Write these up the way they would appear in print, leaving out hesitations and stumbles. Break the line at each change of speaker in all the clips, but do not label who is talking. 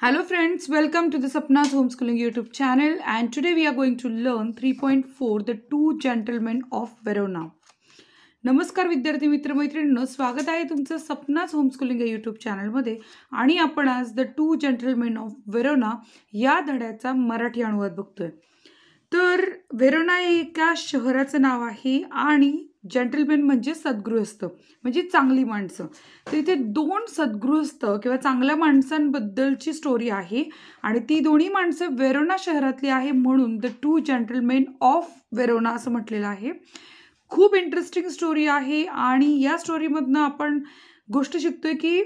Hello friends, welcome to the Sapna's Homeschooling YouTube channel, and today we are going to learn 3.4 The Two Gentlemen of Verona. नमस्कार विद्यार्थी मित्र मैत्रिणींनो, स्वागत आहे तुमचं सपनाच होमस्कूलिंग या यूट्यूब चॅनलमध्ये. आणि आपण आज the two gentlemen of Verona या धड्याचा मराठी अनुवाद बघतोय. तर वेरोना हे एका शहराचं नाव आहे आणि जेंटलमॅन म्हणजे सद्गृहस्थ, म्हणजे चांगली माणसं. तर इथे दोन सद्गृहस्थ किंवा चांगल्या माणसांबद्दलची स्टोरी आहे आणि ती दोन्ही माणसं वेरोना शहरातली आहे, म्हणून the two gentleman of Verona असं म्हटलेलं आहे. खूप इंटरेस्टिंग स्टोरी आहे आणि या स्टोरीमधनं आपण गोष्ट शिकतोय की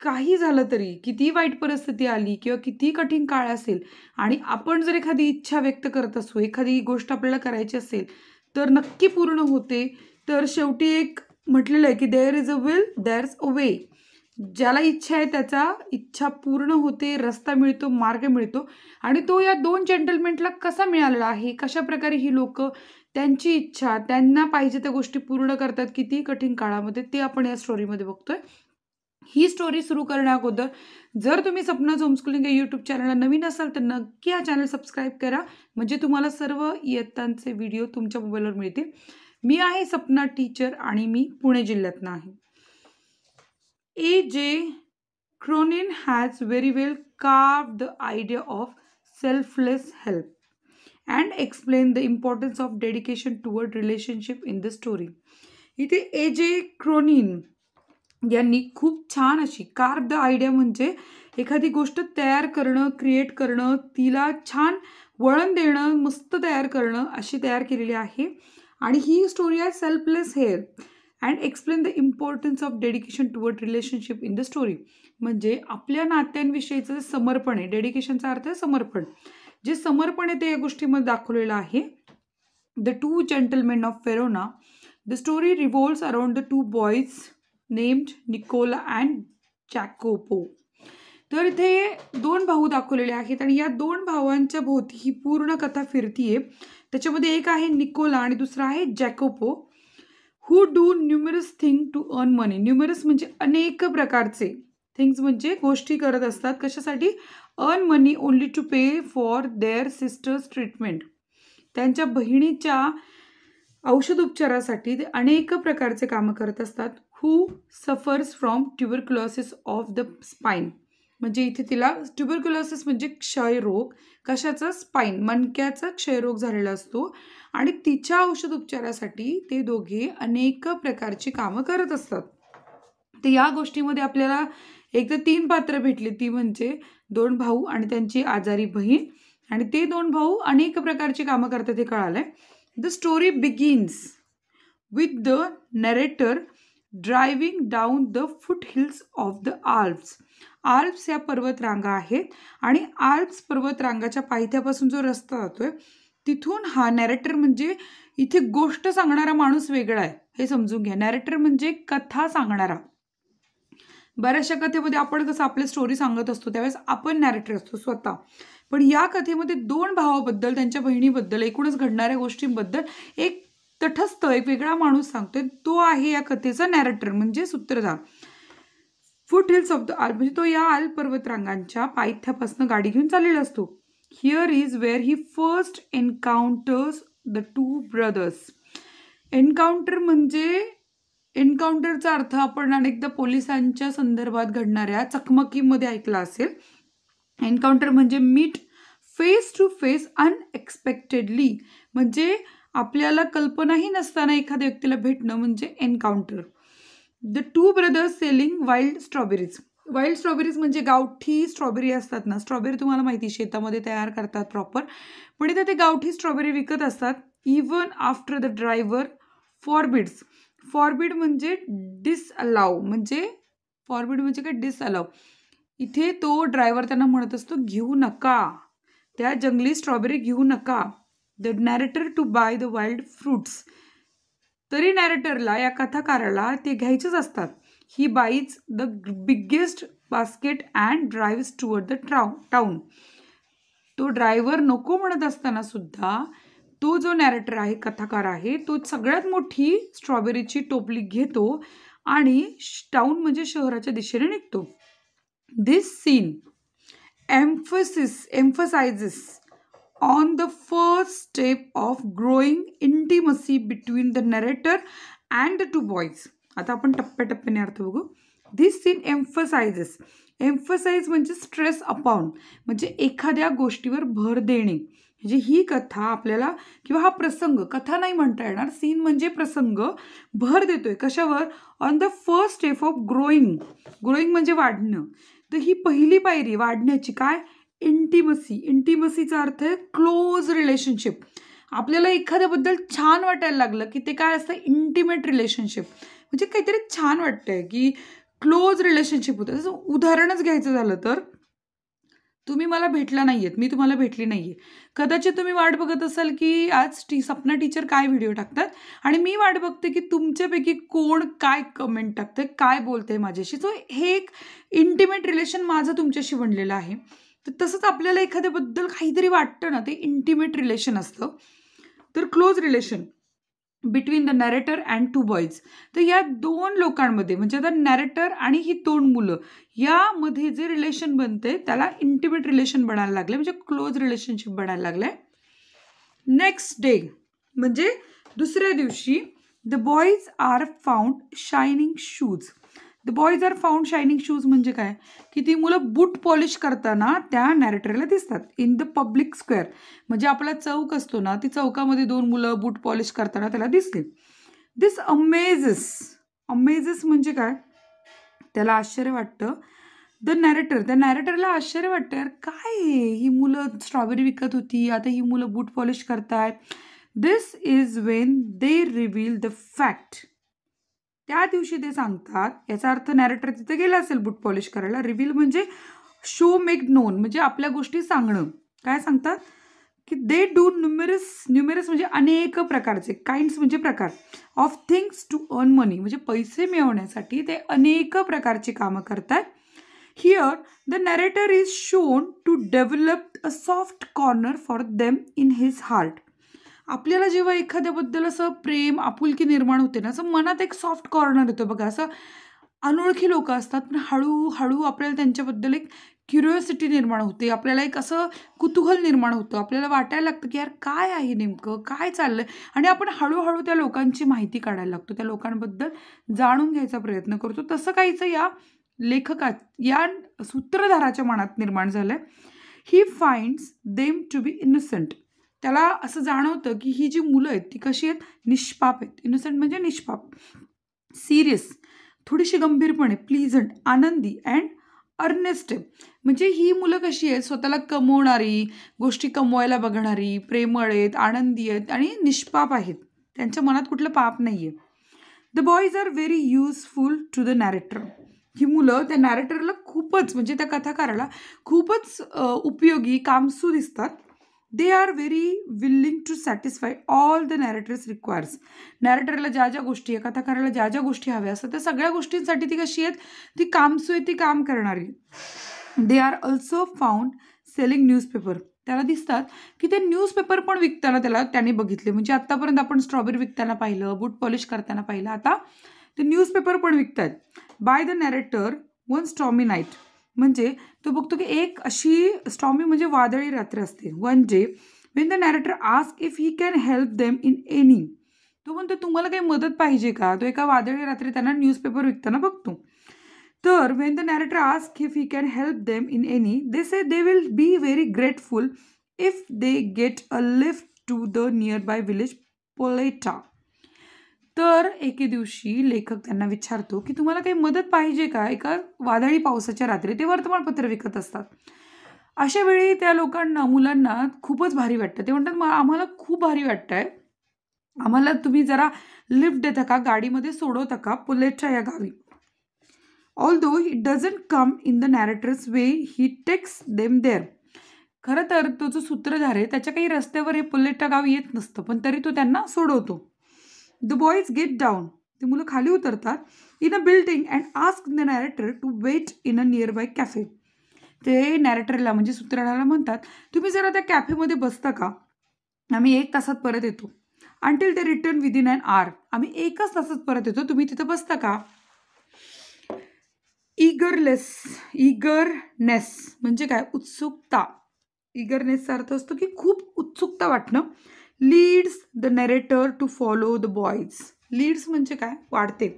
काही झालं तरी, किती वाईट परिस्थिती आली किंवा किती कठीण काळ असेल आणि आपण जर एखादी इच्छा व्यक्त करत असू, एखादी गोष्ट आपल्याला करायची असेल तर नक्की पूर्ण होते. तर शेवटी एक म्हटलेलं आहे की there is a will there's a way. ज्याला इच्छा आहे त्याचा इच्छा पूर्ण होते, रस्ता मिळतो, मार्ग मिळतो. आणि तो या दोन जेंटलमेनला कसा मिळालेला आहे, कशा प्रकारे ही लोक त्यांची इच्छा, त्यांना पाहिजे त्या गोष्टी पूर्ण करतात किती कठीण काळामध्ये, ते आपण या स्टोरीमध्ये बघतोय. ही स्टोरी सुरू करण्याअगोदर जर तुम्ही सपनाच होमस्कूलिंग या यूट्यूब चॅनलला नवीन असाल तर नक्की हा चॅनल सबस्क्राईब करा, म्हणजे तुम्हाला सर्व इयत्तांचे व्हिडिओ तुमच्या मोबाईलवर मिळतील. मी आहे सपना टीचर आणि मी पुणे जिल्ह्यातनं आहे. A.J. Cronin has very well carved the idea of selfless help and explained the importance of dedication toward relationship in the story. इथे A.J. Cronin यांनी खूप छान अशी कार्व द आयडिया म्हणजे एखादी गोष्ट तयार करणं, क्रिएट करणं, तिला छान वळण देणं, मस्त तयार करणं अशी तयार केलेली आहे. आणि ही स्टोरी आहे selfless help and explain the importance of dedication toward relationship in the story. म्हणजे आपल्या नात्यांविषयीचं जे समर्पण आहे, डेडिकेशनचा अर्थ आहे समर्पण, जे समर्पण आहे ते या गोष्टीमध्ये दाखवलेलं आहे. The two gentlemen of Verona. The story revolves around the two boys named Nicola and Jacopo. तर इथे दोन भाऊ दाखवलेले आहेत आणि या दोन भावांच्या भोवती ही पूर्ण कथा फिरतीये. त्याच्यामध्ये एक आहे निकोला आणि दुसरा आहे Jacopo. Who do numerous thing to earn money. Numerous म्हणजे अनेक प्रकारचे, थिंग्स म्हणजे गोष्टी करत असतात. कशासाठी? Earn money only to pay for their sisters treatment. त्यांच्या बहिणीच्या औषधोपचारासाठी ते अनेक प्रकारचे कामं करत असतात. Who suffers from tuberculosis of the spine. म्हणजे इथे तिला ट्युबरक्युलोसिस म्हणजे क्षयरोग. कशाचा? स्पाईन, मणक्याचा क्षयरोग झालेला असतो आणि तिच्या औषधोपचारासाठी ते दोघे अनेक प्रकारची कामं करत असतात. तर या गोष्टीमध्ये आपल्याला एक तर तीन पात्र भेटली, ती म्हणजे दोन भाऊ आणि त्यांची आजारी बहीण, आणि ते दोन भाऊ अनेक प्रकारची कामं करतात हे कळालंय. The story begins with the narrator driving down the foothills of the Alps. Alps या पर्वतरांगा आहेत आणि आल्प्स पर्वतरांगाच्या पायथ्यापासून जो रस्ता जातोय तिथून हा नॅरेटर म्हणजे इथे गोष्ट सांगणारा माणूस वेगळा आहे, हे समजून घ्या. नॅरेटर म्हणजे कथा सांगणारा. बऱ्याचशा कथेमध्ये आपण कसं आपल्या स्टोरी सांगत असतो त्यावेळेस आपण नॅरेटर असतो स्वतः, पण या कथेमध्ये दोन भावाबद्दल, त्यांच्या बहिणीबद्दल, एकूणच घडणाऱ्या गोष्टींबद्दल एक तटस्थ, एक वेगळा माणूस सांगतोय. तो आहे या कथेचा नॅरेटर म्हणजे सूत्रधार. फुट हिल्स ऑफ द आल्प म्हणजे तो या आल्प पर्वतरांगांच्या पायथ्यापासून गाडी घेऊन चाललेला असतो. Here is where he first एन्काउंटर्स the two brothers. Encounter म्हणजे एन्काउंटरचा अर्थ आपण अनेकदा पोलिसांच्या संदर्भात घडणाऱ्या चकमकीमध्ये ऐकला असेल. एन्काउंटर म्हणजे meet face to face unexpectedly, म्हणजे आपल्याला कल्पनाही नसताना एखाद्या व्यक्तीला भेटणं म्हणजे encounter. The two brothers selling wild strawberries. Wild strawberries म्हणजे गावठी स्ट्रॉबेरी असतात ना, स्ट्रॉबेरी तुम्हाला माहिती शेतामध्ये तयार करतात प्रॉपर, पण इथे ते गावठी स्ट्रॉबेरी विकत असतात. Even after the driver forbids. Forbid म्हणजे डिसअलाव, म्हणजे फॉरबिड म्हणजे काय? डिसअलाव. इथे तो ड्रायव्हर त्यांना म्हणत असतो घेऊ नका, त्या जंगली स्ट्रॉबेरी घेऊ नका. The narrator to buy the wild fruits. तरी नॅरेटरला, या कथाकाराला ते घ्यायचेच असतात. He buys the biggest basket and drives toward the town. तो ड्रायव्हर नको म्हणत असताना सुद्धा तो जो नॅरेटर आहे, कथाकार आहे, तो सगळ्यात मोठी स्ट्रॉबेरीची टोपली घेतो आणि टाउन म्हणजे शहराच्या दिशेने निघतो. दिस scene emphasizes on the first step of growing intimacy between the narrator and the two boys. आता आपण टप्प्याटप्प्याने अर्थ बघू. दिस सीन एम्फसाइजेस. एम्फसाइज म्हणजे स्ट्रेस अपॉन, म्हणजे एखाद्या गोष्टीवर भर देणे. म्हणजे ही कथा आपल्याला किंवा हा प्रसंग, कथा नाही म्हणता येणार, सीन म्हणजे प्रसंग, भर देतोय कशावर? On the first step of growing. Growing म्हणजे वाढणं. तर ही पहिली पायरी वाढण्याची काय? इंटिमसी. इंटिमसीचा अर्थ आहे क्लोज रिलेशनशिप. आपल्याला एखाद्याबद्दल छान वाटायला लागलं की ते काय असतं? Intimate relationship. म्हणजे काहीतरी छान वाटतंय की क्लोज रिलेशनशिप होतं. जसं उदाहरणच घ्यायचं झालं तर तुम्ही मला भेटला नाहीयेत, मी तुम्हाला भेटली नाहीये. कदाचित तुम्ही वाट बघत असाल की आज सपना टीचर काय व्हिडिओ टाकतात आणि मी वाट बघते की तुमच्यापैकी कोण काय कमेंट टाकतंय, काय बोलतंय माझ्याशी. सो हे एक इंटिमेट रिलेशन माझं तुमच्याशी बनलेलं आहे. तर तसंच आपल्याला एखाद्याबद्दल काहीतरी वाटतं ना, ते इंटिमेट रिलेशन असतं. तर close relation between the narrator and two boys. तर या दोन लोकांमध्ये म्हणजे आता नॅरेटर आणि ही दोन मुलं यामध्ये जे रिलेशन बनते त्याला इंटिमेट रिलेशन बनायला लागले, म्हणजे क्लोज रिलेशनशिप बनायला लागले. नेक्स्ट डे म्हणजे दुसऱ्या दिवशी the boys are found shining shoes. The boys are found shining shoes म्हणजे काय? की ती मुलं बूट पॉलिश करताना त्या नॅरेटरला दिसतात इन द पब्लिक स्क्वेअर. म्हणजे आपला चौक असतो ना, ती चौकामध्ये दोन मुलं बूट पॉलिश करताना त्याला दिसले. दिस अमेजेस. अमेजेस म्हणजे काय? त्याला आश्चर्य वाटतं. त्या नॅरेटरला आश्चर्य वाटतं, यार काय ही मुलं स्ट्रॉबेरी विकत होती, आता ही मुलं बूट पॉलिश करतायत. This is when they reveal the fact. त्या दिवशी ते सांगतात, याचा अर्थ नॅरेटर तिथे गेला असेल बूट पॉलिश करायला. रिव्हील म्हणजे शो मेक नोन, म्हणजे आपल्या गोष्टी सांगणं. काय सांगतात? की दे डू न्यूमेरस म्हणजे अनेक प्रकारचे, काइंड्स म्हणजे प्रकार, of things to earn money, म्हणजे पैसे मिळवण्यासाठी ते अनेक प्रकारची कामं करतात. Here the narrator is shown to develop a soft corner for them in his heart. आपल्याला जेव्हा एखाद्याबद्दल असं प्रेम आपुलकी निर्माण होते ना, असं मनात एक सॉफ्ट कॉर्नर येतो बघा. असं अनोळखी लोक असतात पण हळूहळू आपल्याला त्यांच्याबद्दल एक क्युरिओसिटी निर्माण होते, आपल्याला एक असं कुतूहल निर्माण होतं, आपल्याला वाटायला लागतं की यार काय आहे नेमकं, काय चाललंय, आणि आपण हळूहळू त्या लोकांची माहिती काढायला लागतो, त्या लोकांबद्दल जाणून घ्यायचा प्रयत्न करतो. तसं काहीचं या या सूत्रधाराच्या मनात निर्माण झालंय. He finds them to be innocent. त्याला असं जाणवतं की ही जी मुलं आहेत ती कशी आहेत? निष्पाप आहेत. इनोसंट म्हणजे निष्पाप. सिरियस, थोडीशी गंभीरपणे, प्लीझंट, आनंदी, अँड अर्नेस्ट. म्हणजे ही मुलं कशी आहेत? स्वतःला कमवणारी, गोष्टी कमवायला बघणारी, प्रेमळ आहेत, आनंदी आहेत आणि निष्पाप आहेत. त्यांच्या मनात कुठलं पाप नाही आहे. The boys are very useful to the narrator. ही मुलं त्या नॅरेटरला खूपच, म्हणजे त्या कथाकाराला खूपच उपयोगी, कामसू दिसतात. They are very willing to satisfy all the narrators requires. नॅरेटरला ज्या ज्या गोष्टी, कथाकाराला ज्या ज्या गोष्टी हव्या असतात त्या सगळ्या गोष्टींसाठी ती कशी आहेत? ती कामसू आहे, ती काम करणारी. They are also found selling newspaper. त्याला दिसतात की ते न्यूजपेपर पण विकताना त्याने बघितले. म्हणजे आत्तापर्यंत आपण स्ट्रॉबेरी विकताना पाहिलं, बूट पॉलिश करताना पाहिलं, आता ते न्यूजपेपर पण विकतात. By the narrator one stormy night. म्हणजे तो बघतो की एक अशी स्टॉमी म्हणजे वादळी रात्र असते. One day Wien the narrator ask if he can help them in any. तो म्हणतो तुम्हाला काही मदत पाहिजे का? तो एका वादळी रात्री त्यांना न्यूजपेपर विकताना बघतो. तर when the narrator ask if he can help them in any, they say they will be very grateful if they get a lift to the nearby village Poleta. तर एके दिवशी लेखक त्यांना विचारतो की तुम्हाला काही मदत पाहिजे का? एका वादळी पावसाच्या रात्री ते वर्तमानपत्र विकत असतात. अशा वेळी त्या लोकांना, मुलांना खूपच भारी वाटतं. ते म्हणतात आम्हाला खूप भारी वाटतंय, आम्हाला तुम्ही जरा लिफ्ट देता का, गाडीमध्ये सोडवता का पोलेटा या गावी. Although he doesn't come in the narrator's way, he takes them there. खरं तर तो जो सूत्रधार आहे त्याच्या काही रस्त्यावर हे पोलेटा गाव येत नसतं, पण तरी तो त्यांना सोडवतो. The boys get down. ते मुलं खाली उतरतात in a building and ask the narrator to wait in a nearby cafe. ते नॅरेटरला म्हणजे सूत्रधाराला म्हणतात तुम्ही जरा त्या कॅफेमध्ये बसता का, आम्ही 1 तासात परत येतो. Until they return within an hour. आम्ही 1च तासात परत येतो, तुम्ही तिथं बसता का. इगरनेस म्हणजे काय? उत्सुकता. इगरनेसचा अर्थ असतो की खूप उत्सुकता वाटणं. Leads the narrator to follow the boys. Leads म्हणजे काय? वाढते.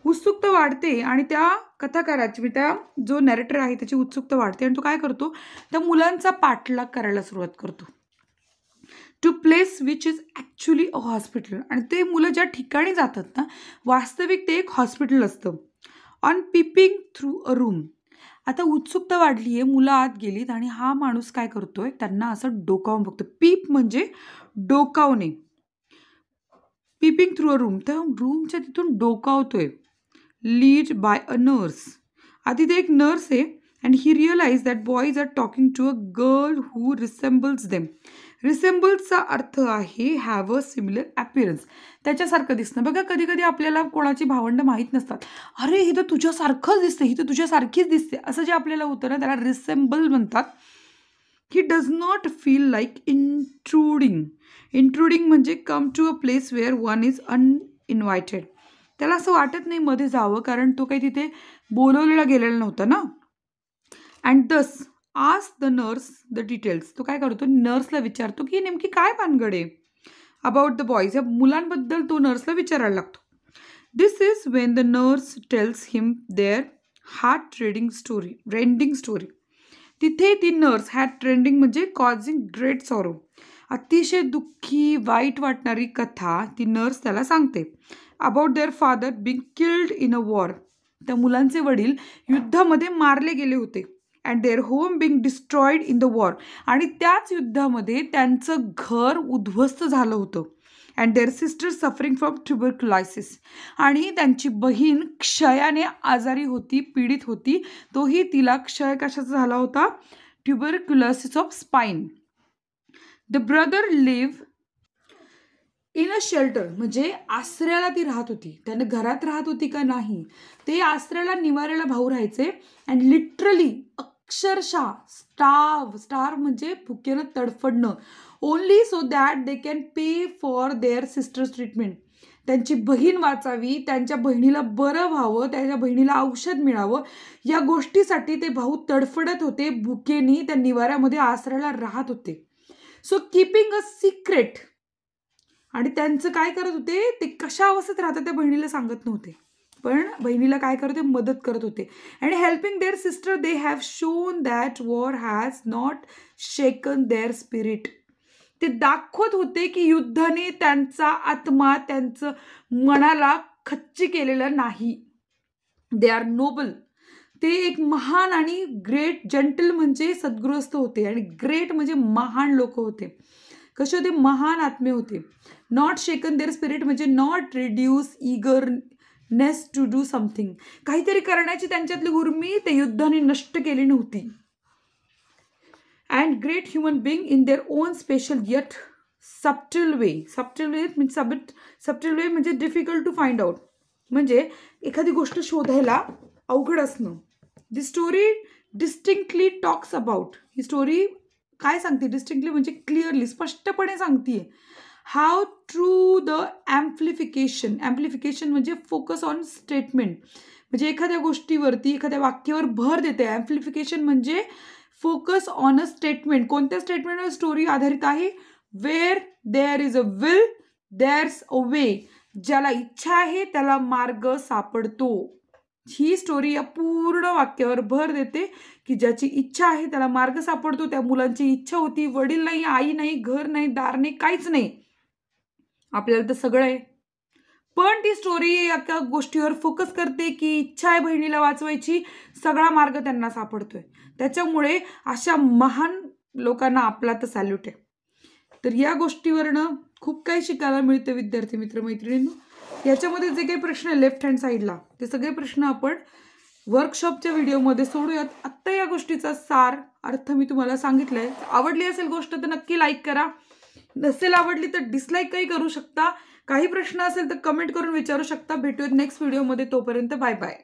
उत्सुकता वाढते आणि त्या कथाकाराची म्हणजे त्या जो नरेटर आहे त्याची उत्सुकता वाढते आणि तो काय करतो? त्या मुलांचा पाठलाग करायला सुरुवात करतो. To place which is actually a hospital. आणि ते मुलं ज्या ठिकाणी जातात ना, वास्तविक ते एक हॉस्पिटल असतं. On peeping through a room. आता उत्सुकता वाढली आहे, मुलं आत गेलीत आणि हा माणूस काय करतोय? त्यांना असं डोकावून बघतो. पीप म्हणजे डोकावणे. पीपिंग थ्रू अ रूम, तर रूमच्या तिथून डोकावतोय. Lead by a nurse. आधी ते एक नर्स आहे and he realize that boys are talking to a girl who resembles them. रिसेंबल्सचा अर्थ आहे हॅव अ सिमिलर ॲपियरन्स. त्याच्यासारखं दिसणं. बघा कधी कधी आपल्याला कोणाची भावंडं माहीत नसतात. अरे ही तर तुझ्यासारखंच दिसते, ही तर तुझ्यासारखीच दिसते, असं जे आपल्याला होतं ना त्याला रिसेंबल म्हणतात. He does not feel like intruding. Intruding म्हणजे come to a place where one is uninvited. त्याला असं वाटत नाही मध्ये जावं कारण तो काही तिथे बोलवलेला गेलेला नव्हता ना. अँड दस ask the nurse the details. तो काय करतो? नर्सला विचारतो की नेमकी काय भानगड आहे अबाउट द बॉईज. या मुलांबद्दल तो नर्सला विचारायला लागतो. This is when the nurse tells him their heart rending story. तिथे ती नर्स हॅड ट्रेंडिंग म्हणजे कॉझिंग ग्रेट सॉरो. अतिशय दुःखी वाईट वाटणारी कथा ती नर्स त्याला सांगते. About their father being killed in a war. त्या मुलांचे वडील युद्धामध्ये मारले गेले होते. And their home being destroyed in the war. आणि त्याच युद्धामध्ये त्यांचं घर उद्ध्वस्त झालं होतं. And their sister suffering from ट्युबरक्युलायसिस. आणि त्यांची बहीण क्षयाने आजारी होती, पीडित होती. तोही तिला क्षय कशाचा झाला होता? Tuberculosis of spine. The brother live in a shelter म्हणजे आश्रयाला ती राहत होती. त्याने घरात राहत होती का नाही, ते आश्रयाला निवाऱ्याला भाऊ राहायचे. अँड लिटरली अक्षरशः स्टार म्हणजे भुकेनं तडफडणं. Only so that they can pay for their sisters treatment. त्यांची बहीण वाचावी, त्यांच्या बहिणीला बरं व्हावं, त्यांच्या बहिणीला औषध मिळावं, या गोष्टीसाठी ते भाऊ तडफडत होते. भुकेनी त्या निवाऱ्यामध्ये आश्रयाला राहत होते. So keeping a secret. आणि त्यांचं काय करत होते? ते कशा अवस्थेत राहतात त्या बहिणीला सांगत नव्हते, पण बहिणीला काय करत होते? मदत करत होते. And helping their sister they have shown that war has not shaken their spirit. ते दाखवत होते की युद्धाने त्यांचा आत्मा, त्यांचं मनाला खच्ची केलेलं नाही. They are noble. ते एक महान आणि ग्रेट. जंटल म्हणजे सद्गृहस्थ होते आणि ग्रेट म्हणजे महान लोक होते. कसे होते? महान आत्मे होते. नॉट शेकन देअर स्पिरिट म्हणजे not reduce eagerness to do something. काहीतरी करण्याची त्यांच्यातली उर्मी ते युद्धाने नष्ट केली नव्हती. And great human being in their own special yet subtle way. Subtle way म्हणजे डिफिकल्ट टू फाइंड आउट म्हणजे एखादी गोष्ट शोधायला अवघड असणं. The story distinctly talks about. ही स्टोरी काय सांगते? डिस्टिंक्टली म्हणजे क्लिअरली, स्पष्टपणे सांगते how true the amplification. Amplification म्हणजे फोकस ऑन स्टेटमेंट म्हणजे एखाद्या गोष्टीवरती, एखाद्या वाक्यावर भर देते. ॲम्प्लिफिकेशन म्हणजे फोकस ऑन अ स्टेटमेंट. कोणत्या स्टेटमेंटवर स्टोरी आधारित आहे? Where there is a will there's a way. ज्याला इच्छा आहे त्याला मार्ग सापडतो. ही स्टोरी या पूर्ण वाक्यावर भर देते की ज्याची इच्छा आहे त्याला मार्ग सापडतो. त्या मुलांची इच्छा होती, वडील नाही, आई नाही, घर नाही, दार नाही, काहीच नाही. आपल्याला तर सगळं आहे, पण ती स्टोरी एका गोष्टीवर फोकस करते की इच्छा आहे बहिणीला वाचवायची, सगळा मार्ग त्यांना सापडतोय. त्याच्यामुळे अशा महान लोकांना आपला तर सॅल्यूट आहे. तर या गोष्टीवरनं खूप काही शिकायला मिळतं विद्यार्थी मित्र मैत्रिणींनो. याच्यामध्ये जे काही प्रश्न लेफ्ट हँड साईडला, ते सगळे प्रश्न आपण वर्कशॉपच्या व्हिडिओमध्ये सोडूयात. आत्ता या गोष्टीचा सार अर्थ मी तुम्हाला सांगितलंय. आवडली असेल गोष्ट तर नक्की लाईक करा. नसेल आवडली तर डिसलाईकही करू शकता. काही प्रश्न असेल तर कमेंट करून विचारू शकता. भेटूयात नेक्स्ट व्हिडिओमध्ये. तोपर्यंत बाय बाय.